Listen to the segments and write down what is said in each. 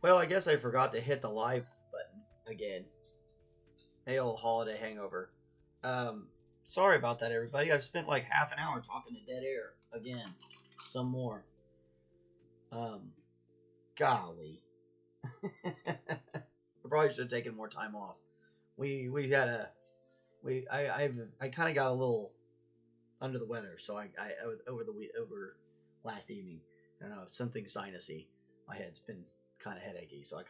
Well, I guess I forgot to hit the live button again. Hey, old holiday hangover. Um, Sorry about that, everybody. I've spent like half an hour talking to dead air again. Some more. Um, Golly. I probably should have taken more time off. We had a I kind of got a little under the weather, so I over last evening. I don't know, something sinusy. My head's been kind of headachy, so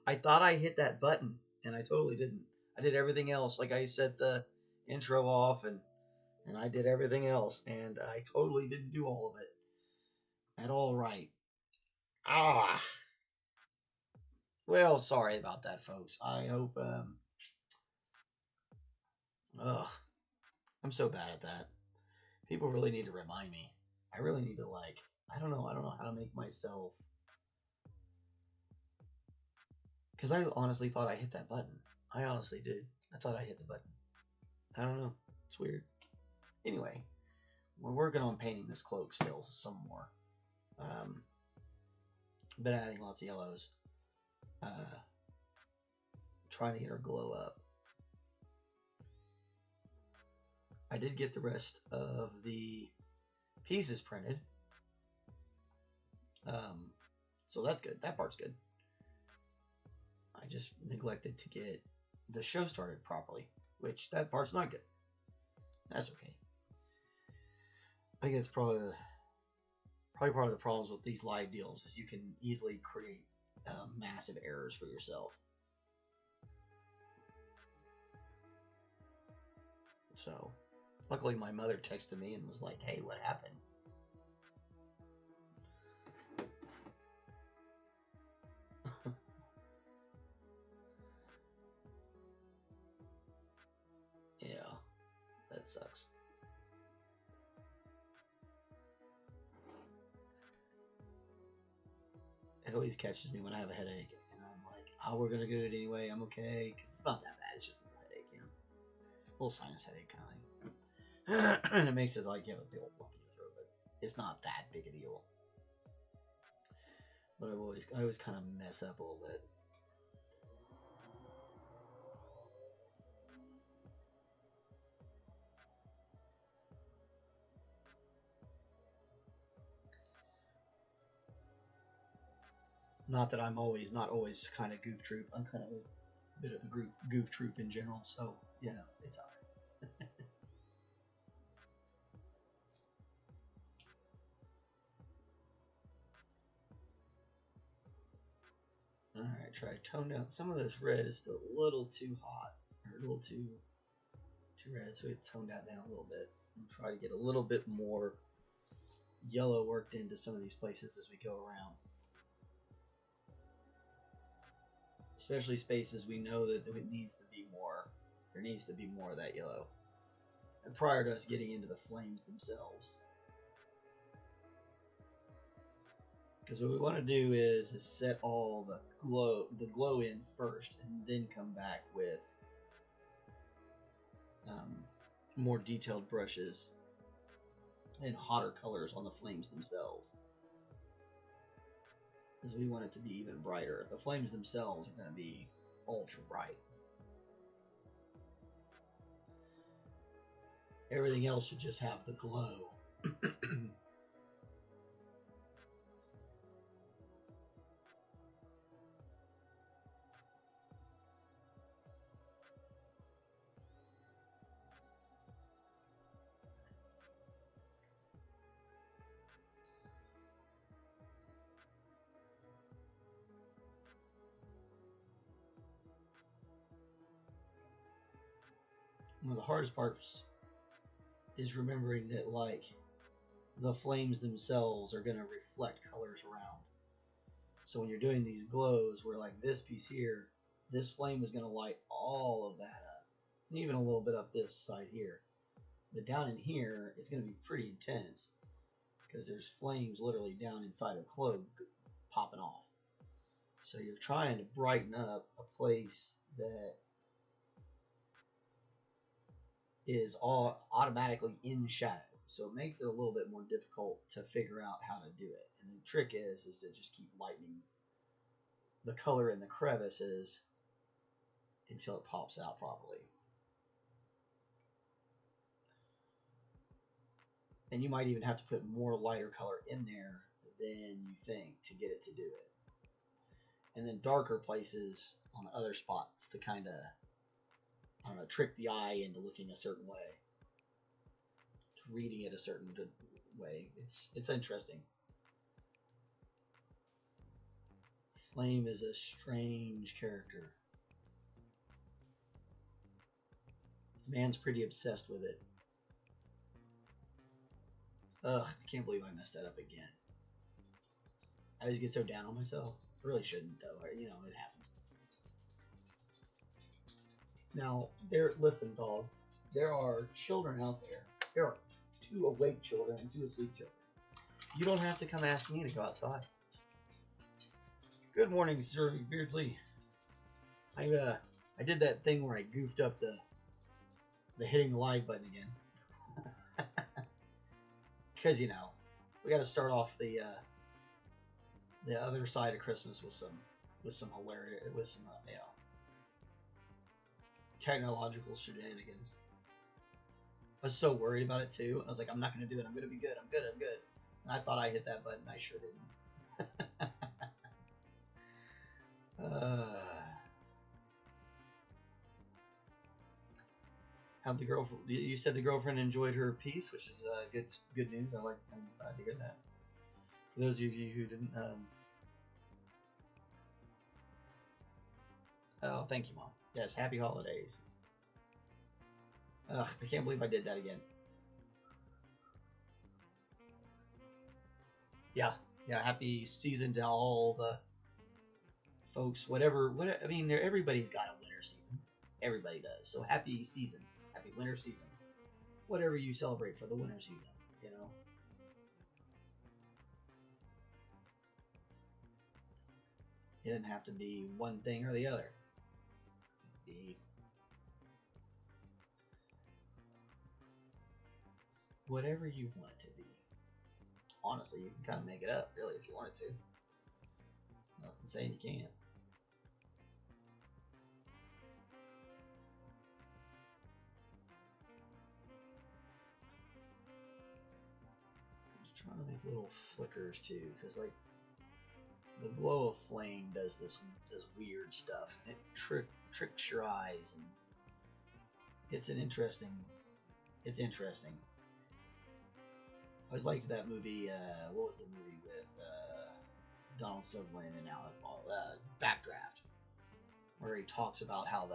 I thought I hit that button, and I totally didn't. I did everything else, like I set the intro off, and I did everything else, and I totally didn't do all of it at all right. Ah, well, sorry about that, folks. I hope. Ugh, I'm so bad at that. People really need to remind me. I really need to like. I don't know how to make myself. Because I honestly thought I hit that button. I honestly did. I thought I hit the button. I don't know. It's weird. Anyway, we're working on painting this cloak still some more. Um, been adding lots of yellows. Uh, Trying to get her glow up. I did get the rest of the pieces printed. So that's good. That part's good. I just neglected to get the show started properly, which that part's not good. That's okay. I think it's probably part of the problems with these live deals is you can easily create massive errors for yourself. So, luckily my mother texted me and was like, "Hey, what happened?" Yeah, that sucks. It always catches me when I have a headache, and I'm like, "Oh, we're gonna do it anyway. I'm okay," because it's not that bad. It's just a little headache, you know, a little sinus headache kind of thing, and it makes it like you have a big old lump in your throat, but it's not that big a deal. But I always kind of mess up a little bit. Not that I'm always not always kind of goof troop. I'm kind of a bit of a goof troop in general, so you know it's alright. All right, try to tone down. Some of this red is still a little too hot, or a little too red, so we have to tone that down a little bit and try to get a little bit more yellow worked into some of these places as we go around. Especially spaces we know that it needs to be more. There needs to be more of that yellow. And prior to us getting into the flames themselves. Because what we want to do is set all the glow in first, and then come back with more detailed brushes and hotter colors on the flames themselves. Because we want it to be even brighter. The flames themselves are going to be ultra bright. Everything else should just have the glow. One of the hardest parts is remembering that, like, the flames themselves are going to reflect colors around. So when you're doing these glows, where like this piece here, this flame is going to light all of that up, and even a little bit up this side here. But down in here, it's going to be pretty intense because there's flames literally down inside a cloak popping off. So you're trying to brighten up a place that is all automatically in shadow. So it makes it a little bit more difficult to figure out how to do it. And the trick is to just keep lightening the color in the crevices until it pops out properly. And you might even have to put more lighter color in there than you think to get it to do it. And then darker places on other spots to kind of, I don't know, trick the eye into looking a certain way, reading it a certain way. It's interesting. Flame is a strange character. Man's pretty obsessed with it. Ugh, I can't believe I messed that up again. I always get so down on myself. I really shouldn't, though. You know, it happens. Now, listen, dog. There are children out there. There are 2 awake children and 2 asleep children. You don't have to come ask me to go outside. Good morning, Sir McBeardsly. I did that thing where I goofed up the hitting the live button again. Because, you know, we got to start off the other side of Christmas with some hilarity, with some you know, technological shenanigans. I was so worried about it too. I was like, I'm not going to do it. I'm going to be good. I'm good. And I thought I hit that button. I sure didn't. How'd the girlfriend? You said the girlfriend enjoyed her piece, which is good news. I'm glad to hear that. For those of you who didn't, oh, thank you, Mom. Yes, happy holidays. Ugh, I can't believe I did that again. Yeah, happy season to all the folks. Whatever. I mean, everybody's got a winter season. Everybody does. So happy season. Happy winter season. Whatever you celebrate for the winter season, you know. It didn't have to be one thing or the other. Be whatever you want it to be. Honestly, you can kind of make it up, really, if you wanted to. Nothing saying you can't. I'm just trying to make little flickers too, because like the glow of flame does this weird stuff, and it tricks your eyes, and it's interesting. I always liked that movie. What was the movie with Donald Sutherland and Alec Baldwin? Backdraft, where he talks about how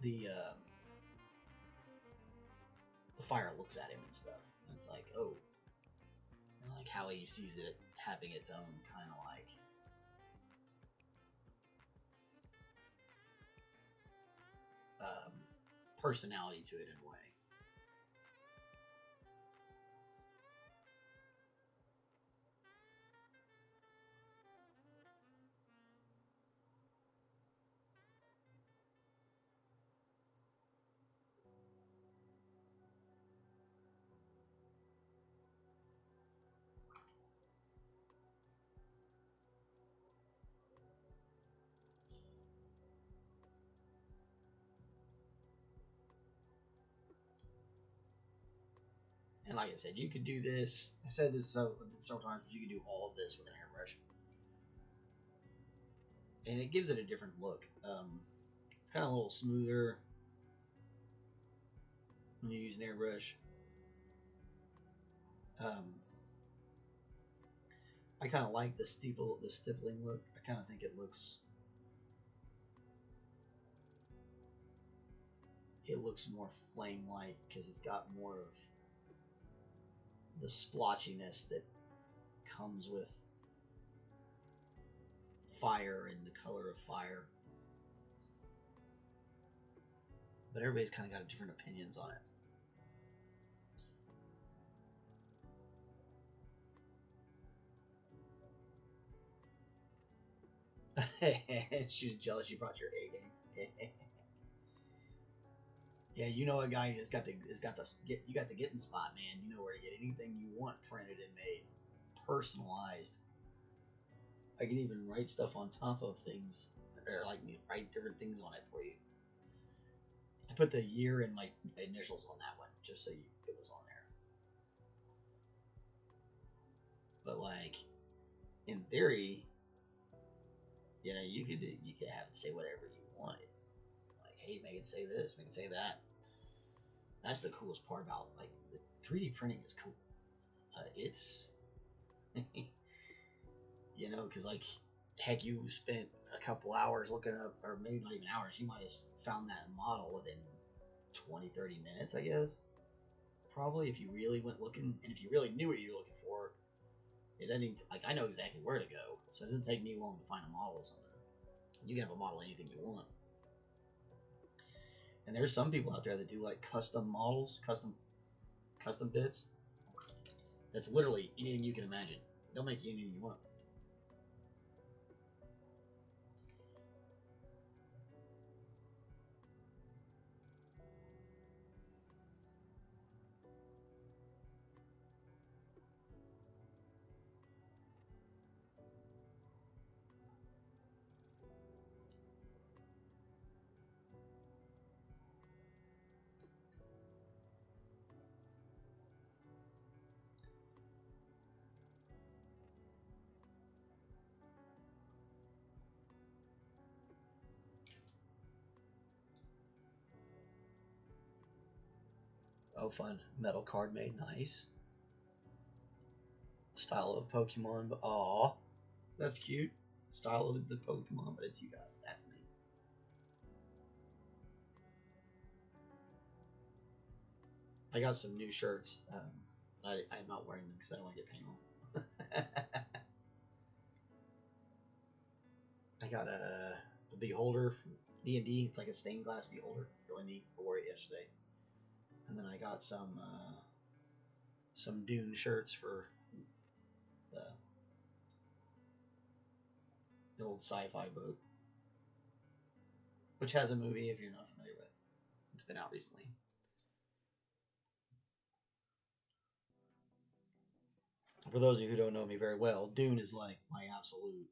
the fire looks at him and stuff. And it's like, oh, and like how he sees it having its own kind of like personality to it in a way. And like I said, you could do this. I said this several times, but you can do all of this with an airbrush. And it gives it a different look. It's kind of a little smoother when you use an airbrush. I kind of like the stippling look. I kind of think it looks more flame-like because it's got more of the splotchiness that comes with fire and the color of fire. But everybody's kind of got different opinions on it. She's jealous you brought your A game. Yeah, you know a guy you got the getting spot, man. You know where to get anything you want printed and made, personalized. I can even write stuff on top of things, or like write different things on it for you. I put the year and my initials on that one just so it was on there. But like, in theory, you know, you could have it say whatever you wanted. Like, hey, make it say this, make it say that. That's the coolest part about like the 3D printing is cool. It's you know, because like, heck, you spent a couple hours looking up, or maybe not even hours, you might have found that model within 20-30 minutes, I guess. Probably, if you really went looking, and if you really knew what you were looking for. It doesn't, like, I know exactly where to go, so it doesn't take me long to find a model or something. You can have a model anything you want. And there's some people out there that do like custom models, custom bits. That's literally anything you can imagine. They'll make you anything you want. Oh, fun. Metal card made. Nice. Style of Pokemon. Aw. That's cute. Style of the Pokemon, but it's you guys. That's neat. I got some new shirts. I'm not wearing them because I don't want to get paint on. I got a beholder from D&D. It's like a stained glass beholder. Really neat. I wore it yesterday. And then I got some Dune shirts for the old sci-fi book, which has a movie if you're not familiar with. It's been out recently. For those of you who don't know me very well, Dune is like my absolute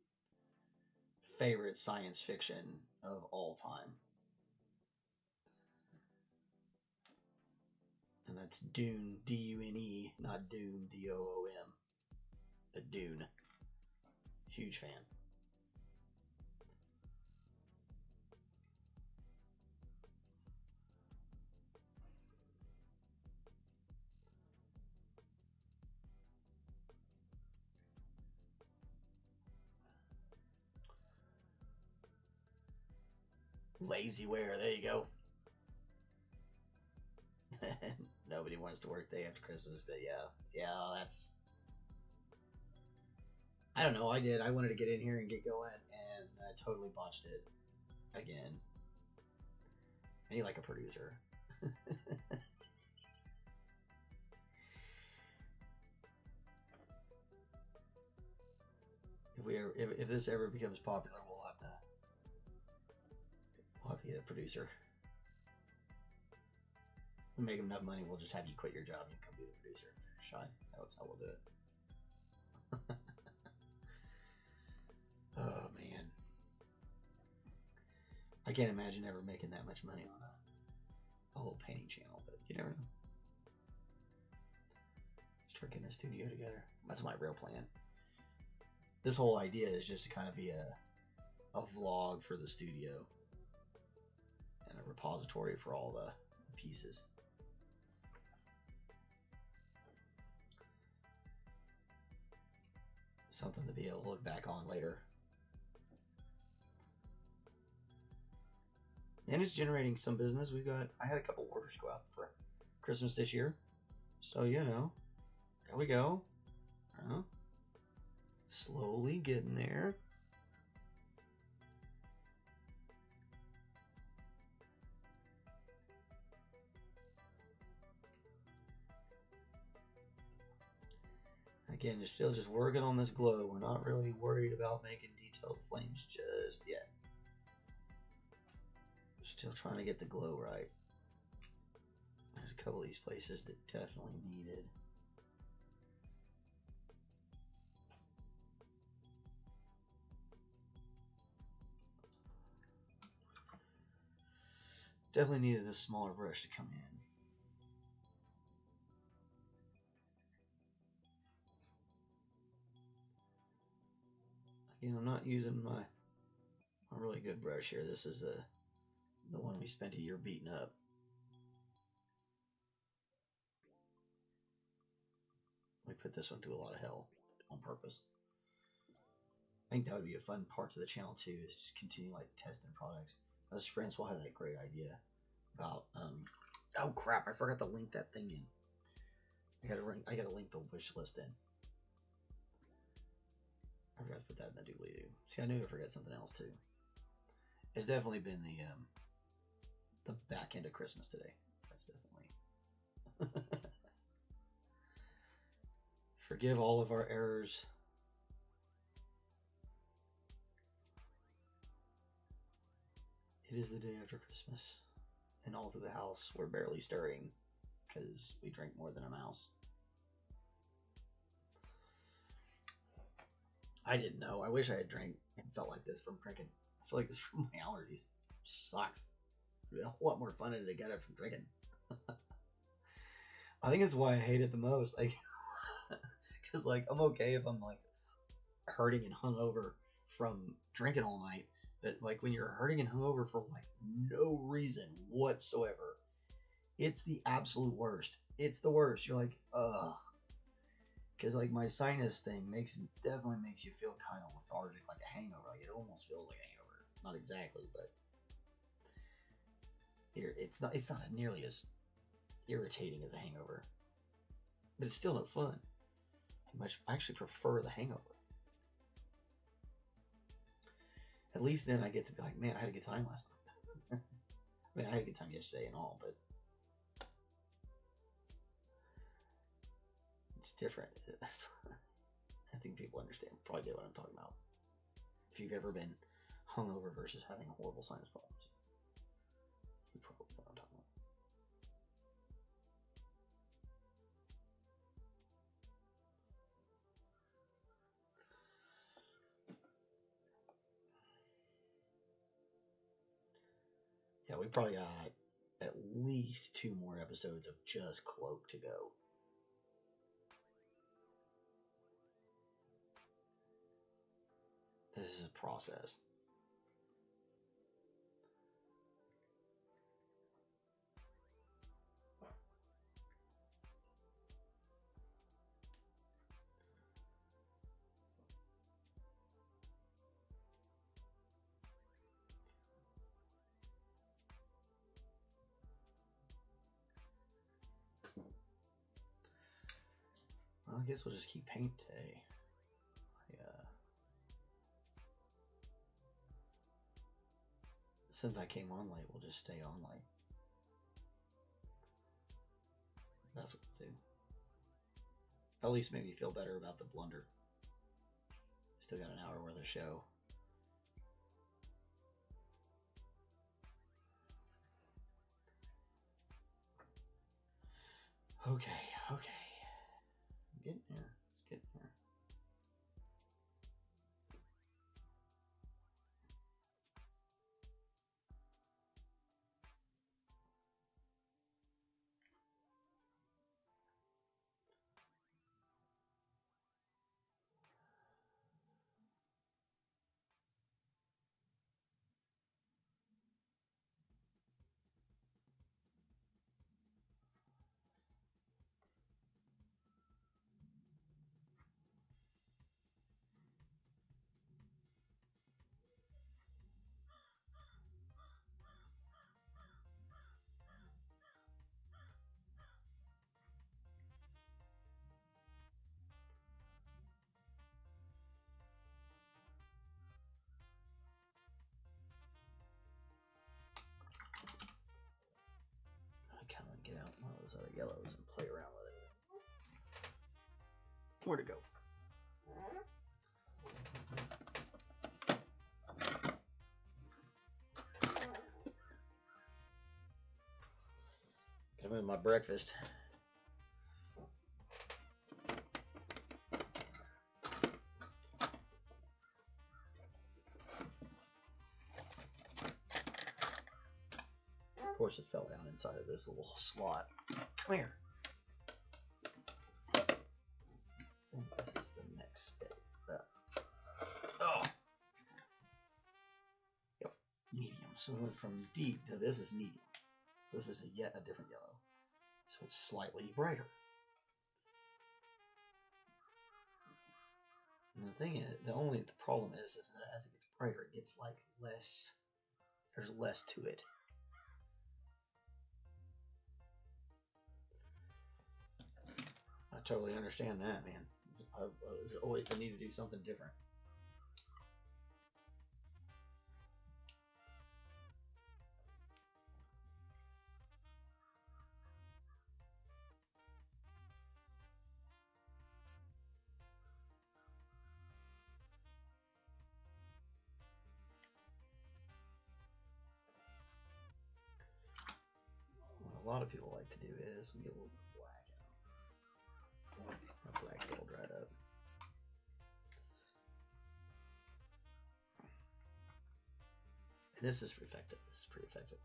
favorite science fiction of all time. And that's Dune, D-U-N-E, not Doom, D-O-O-M. A Dune. Huge fan. Lazy wear, there you go. Nobody wants to work day after Christmas, but yeah, that's... I don't know, I did. I wanted to get in here and get going, and I totally botched it. Again. I need like a producer. If this ever becomes popular, we'll have to get a producer. We make enough money, we'll just have you quit your job and come be the producer. Shy. That's how we'll do it. Oh man, I can't imagine ever making that much money on a whole painting channel, but you never know. Start getting a studio together. That's my real plan. This whole idea is just to kind of be a vlog for the studio and a repository for all the pieces. Something to be able to look back on later. And it's generating some business. I had a couple orders go out for Christmas this year. So, you know, there we go. Slowly getting there. Again, you're still just working on this glow. We're not really worried about making detailed flames just yet. Still trying to get the glow right. There's a couple of these places that definitely needed. Definitely needed this smaller brush to come in. Again, I'm not using my really good brush here. This is the one we spent a year beating up. We put this one through a lot of hell on purpose. I think that would be a fun part to the channel too, is just continue like testing products. As Francois had that great idea about oh crap, I forgot to link that thing in. I gotta link the wish list in. I forgot to put that in the doobly-doo. See, I knew I forgot something else too. It's definitely been the back end of Christmas today. That's definitely forgive all of our errors. It is the day after Christmas, and all through the house we're barely stirring because we drink more than a mouse. I didn't know. I wish I had drank and felt like this from drinking. I feel like this from my allergies. It sucks. It'd be a whole lot more fun to get it from drinking. I think that's why I hate it the most. Like, because like I'm okay if I'm like hurting and hungover from drinking all night, but like when you're hurting and hungover for like no reason whatsoever, it's the absolute worst. It's the worst. You're like, ugh. Because like my sinus thing definitely makes you feel kind of lethargic, like a hangover. Like it almost feels like a hangover. Not exactly, but it's not nearly as irritating as a hangover. But it's still no fun. I actually prefer the hangover. At least then I get to be like, man, I had a good time last night. I mean, I had a good time yesterday and all, but it's different. I think people probably get what I'm talking about. If you've ever been hungover versus having horrible sinus problems, you probably know what I'm talking about. Yeah, we probably got at least 2 more episodes of just Cloak to go. This is a process. Well, I guess we'll just keep paint today. Since I came on late, we'll just stay on late. That's what we'll do. At least make me feel better about the blunder. Still got an hour worth of show. Okay. I'm getting there. It's getting there. Get out one of those other yellows and play around with it. Where'd it go? Got him in my breakfast. course, it fell down inside of this little slot. Come here. I think this is the next step. Oh. Yep. Medium. So we went from deep to this is medium. This is yet a different yellow. So it's slightly brighter. And the thing is, the problem is that as it gets brighter, it gets like less. There's less to it. I totally understand that, man. There's always the need to do something different. What a lot of people like to do is we get a little bit of black out. My black's all dried up. And this is effective. This is pretty effective.